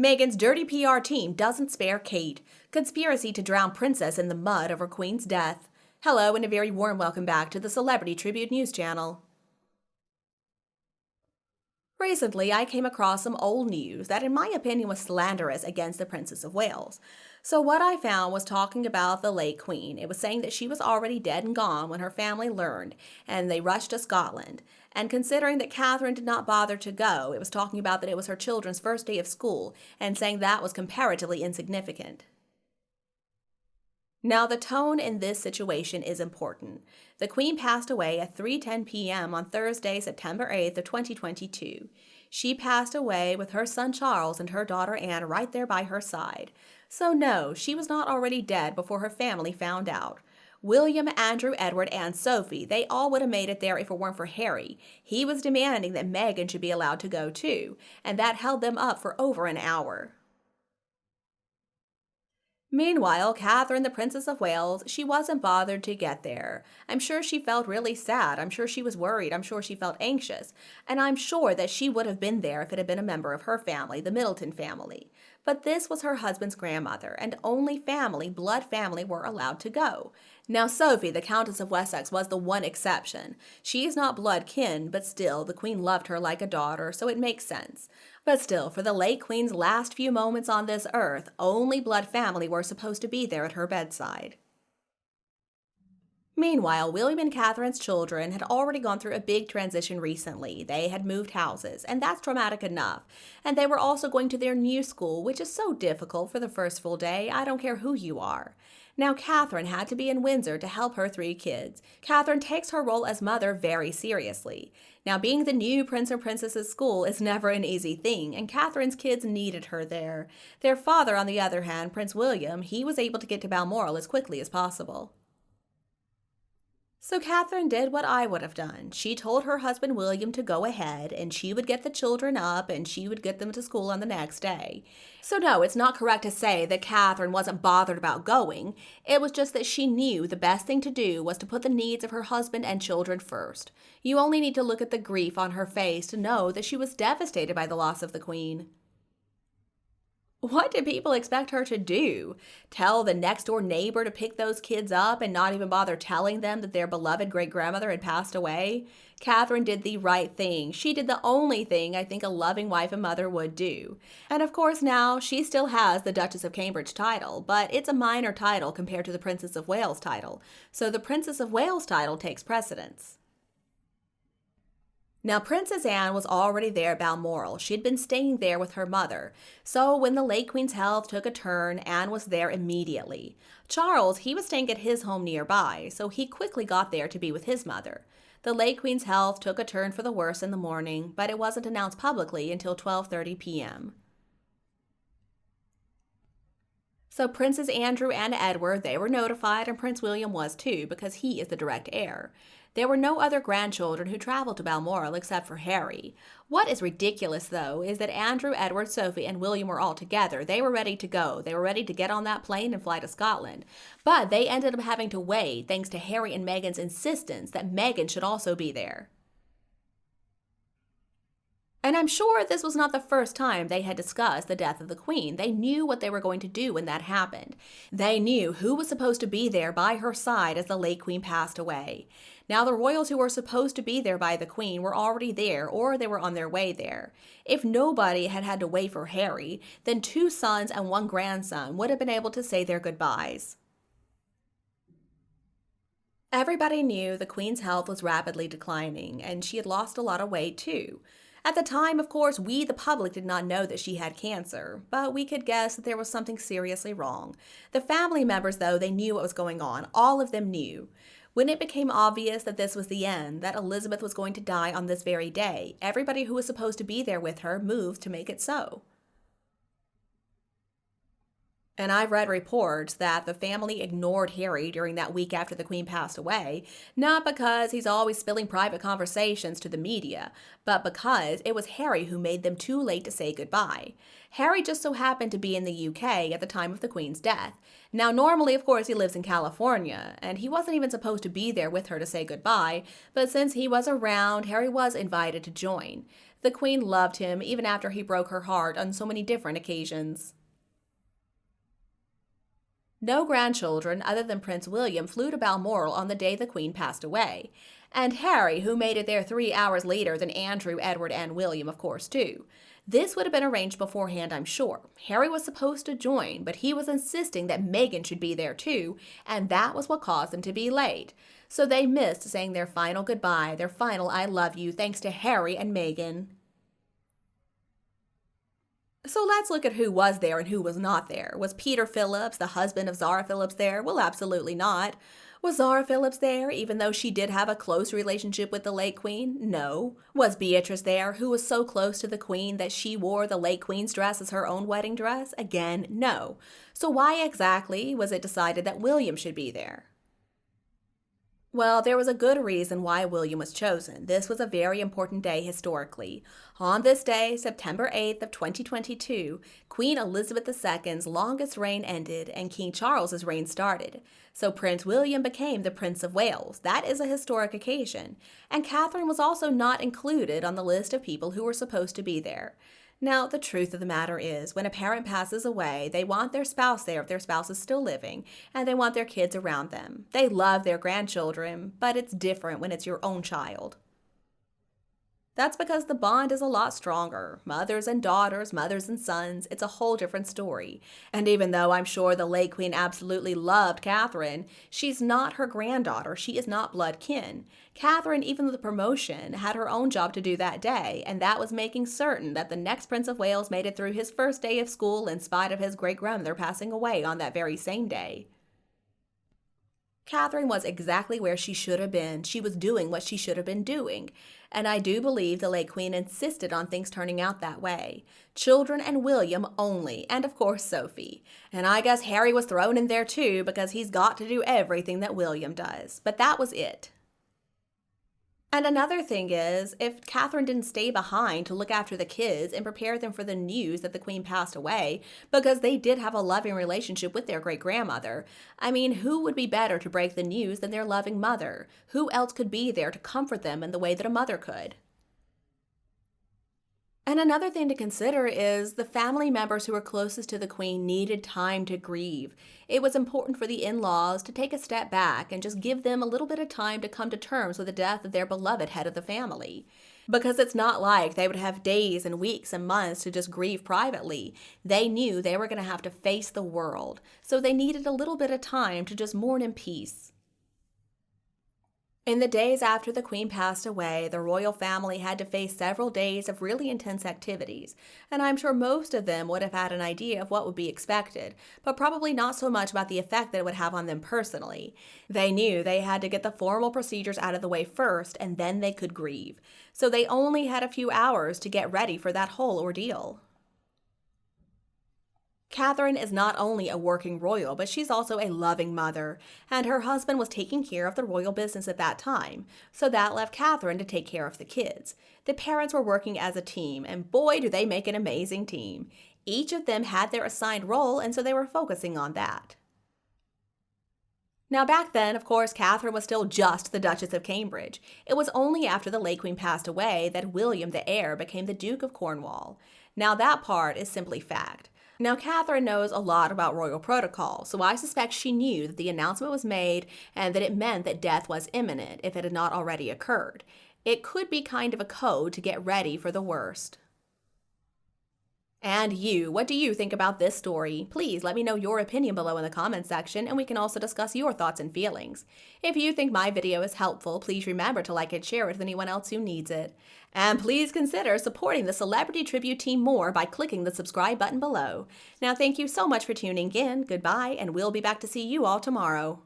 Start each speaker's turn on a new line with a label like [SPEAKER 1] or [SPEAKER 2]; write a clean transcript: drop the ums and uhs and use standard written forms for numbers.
[SPEAKER 1] Meghan's dirty PR team doesn't spare Kate. Conspiracy to drown princess in the mud over Queen's death. Hello and a very warm welcome back to the Celebrity Tribute News channel. Recently, I came across some old news that in my opinion was slanderous against the Princess of Wales. So what I found was talking about the late Queen. It was saying that she was already dead and gone when her family learned, and they rushed to Scotland. And considering that Catherine did not bother to go, it was talking about that it was her children's first day of school, and saying that was comparatively insignificant. Now, the tone in this situation is important. The Queen passed away at 3:10 p.m. on Thursday, September 8th of 2022. She passed away with her son Charles and her daughter Anne right there by her side. So no, she was not already dead before her family found out. William, Andrew, Edward, and Sophie, they all would have made it there if it weren't for Harry. He was demanding that Meghan should be allowed to go too, and that held them up for over an hour. Meanwhile, Catherine, the Princess of Wales, she wasn't bothered to get there. I'm sure she felt really sad. I'm sure she was worried. I'm sure she felt anxious. And I'm sure that she would have been there if it had been a member of her family, the Middleton family. But this was her husband's grandmother, and only family, blood family, were allowed to go. Now, Sophie, the Countess of Wessex, was the one exception. She is not blood kin, but still, the Queen loved her like a daughter, so it makes sense. But still, for the late Queen's last few moments on this earth, only blood family were supposed to be there at her bedside. Meanwhile, William and Catherine's children had already gone through a big transition recently. They had moved houses, and that's traumatic enough. And they were also going to their new school, which is so difficult for the first full day. I don't care who you are. Now, Catherine had to be in Windsor to help her 3 kids. Catherine takes her role as mother very seriously. Now, being the new Prince and Princess's school is never an easy thing, and Catherine's kids needed her there. Their father, on the other hand, Prince William, he was able to get to Balmoral as quickly as possible. So Catherine did what I would have done. She told her husband William to go ahead, and she would get the children up, and she would get them to school on the next day. So no, it's not correct to say that Catherine wasn't bothered about going. It was just that she knew the best thing to do was to put the needs of her husband and children first. You only need to look at the grief on her face to know that she was devastated by the loss of the Queen. What did people expect her to do? Tell the next door neighbor to pick those kids up and not even bother telling them that their beloved great-grandmother had passed away? Catherine did the right thing. She did the only thing I think a loving wife and mother would do. And of course now, she still has the Duchess of Cambridge title, but it's a minor title compared to the Princess of Wales title. So the Princess of Wales title takes precedence. Now, Princess Anne was already there at Balmoral. She'd been staying there with her mother. So when the late Queen's health took a turn, Anne was there immediately. Charles, he was staying at his home nearby, so he quickly got there to be with his mother. The late Queen's health took a turn for the worse in the morning, but it wasn't announced publicly until 12:30 p.m. So Princes Andrew and Edward, they were notified, and Prince William was too, because he is the direct heir. There were no other grandchildren who traveled to Balmoral except for Harry. What is ridiculous, though, is that Andrew, Edward, Sophie, and William were all together. They were ready to go. They were ready to get on that plane and fly to Scotland. But they ended up having to wait thanks to Harry and Meghan's insistence that Meghan should also be there. And I'm sure this was not the first time they had discussed the death of the Queen. They knew what they were going to do when that happened. They knew who was supposed to be there by her side as the late Queen passed away. Now, the royals who were supposed to be there by the Queen were already there, or they were on their way there. If nobody had had to wait for Harry, then 2 sons and 1 grandson would have been able to say their goodbyes. Everybody knew the Queen's health was rapidly declining, and she had lost a lot of weight too. At the time, of course, we, the public, did not know that she had cancer, but we could guess that there was something seriously wrong. The family members, though, they knew what was going on. All of them knew. When it became obvious that this was the end, that Elizabeth was going to die on this very day, everybody who was supposed to be there with her moved to make it so. And I've read reports that the family ignored Harry during that week after the Queen passed away, not because he's always spilling private conversations to the media, but because it was Harry who made them too late to say goodbye. Harry just so happened to be in the UK at the time of the Queen's death. Now, normally, of course, he lives in California, and he wasn't even supposed to be there with her to say goodbye, but since he was around, Harry was invited to join. The Queen loved him even after he broke her heart on so many different occasions. No grandchildren other than Prince William flew to Balmoral on the day the Queen passed away. And Harry, who made it there 3 hours later than Andrew, Edward, and William, of course, too. This would have been arranged beforehand, I'm sure. Harry was supposed to join, but he was insisting that Meghan should be there too, and that was what caused them to be late. So they missed saying their final goodbye, their final I love you, thanks to Harry and Meghan. So let's look at who was there and who was not there. Was Peter Phillips, the husband of Zara Phillips, there? Well, absolutely not. Was Zara Phillips there, even though she did have a close relationship with the late Queen? No. Was Beatrice there, who was so close to the Queen that she wore the late Queen's dress as her own wedding dress? Again, no. So why exactly was it decided that William should be there? Well, there was a good reason why William was chosen. This was a very important day historically. On this day, September 8th of 2022, Queen Elizabeth II's longest reign ended and King Charles's reign started. So Prince William became the Prince of Wales. That is a historic occasion. And Catherine was also not included on the list of people who were supposed to be there. Now, the truth of the matter is, when a parent passes away, they want their spouse there if their spouse is still living, and they want their kids around them. They love their grandchildren, but it's different when it's your own child. That's because the bond is a lot stronger. Mothers and daughters, mothers and sons, it's a whole different story. And even though I'm sure the late Queen absolutely loved Catherine, she's not her granddaughter. She is not blood kin. Catherine, even with the promotion, had her own job to do that day, and that was making certain that the next Prince of Wales made it through his first day of school in spite of his great-grandmother passing away on that very same day. Catherine was exactly where she should have been. She was doing what she should have been doing. And I do believe the late Queen insisted on things turning out that way. Children and William only, and of course Sophie. And I guess Harry was thrown in there too because he's got to do everything that William does. But that was it. And another thing is, if Catherine didn't stay behind to look after the kids and prepare them for the news that the Queen passed away, because they did have a loving relationship with their great-grandmother, I mean, who would be better to break the news than their loving mother? Who else could be there to comfort them in the way that a mother could? And another thing to consider is the family members who were closest to the Queen needed time to grieve. It was important for the in-laws to take a step back and just give them a little bit of time to come to terms with the death of their beloved head of the family. Because it's not like they would have days and weeks and months to just grieve privately. They knew they were going to have to face the world, so they needed a little bit of time to just mourn in peace. In the days after the Queen passed away, the royal family had to face several days of really intense activities, and I'm sure most of them would have had an idea of what would be expected, but probably not so much about the effect that it would have on them personally. They knew they had to get the formal procedures out of the way first, and then they could grieve. So they only had a few hours to get ready for that whole ordeal. Catherine is not only a working royal, but she's also a loving mother, and her husband was taking care of the royal business at that time, so that left Catherine to take care of the kids. The parents were working as a team, and boy, do they make an amazing team. Each of them had their assigned role, and so they were focusing on that. Now back then, of course, Catherine was still just the Duchess of Cambridge. It was only after the late Queen passed away that William, the heir, became the Duke of Cornwall. Now that part is simply fact. Now, Catherine knows a lot about royal protocol, so I suspect she knew that the announcement was made and that it meant that death was imminent if it had not already occurred. It could be kind of a code to get ready for the worst. And you, what do you think about this story? Please let me know your opinion below in the comments section, and we can also discuss your thoughts and feelings. If you think my video is helpful, please remember to like and share it with anyone else who needs it. And please consider supporting the Celebrity Tribute team more by clicking the subscribe button below. Now thank you so much for tuning in, goodbye, and we'll be back to see you all tomorrow.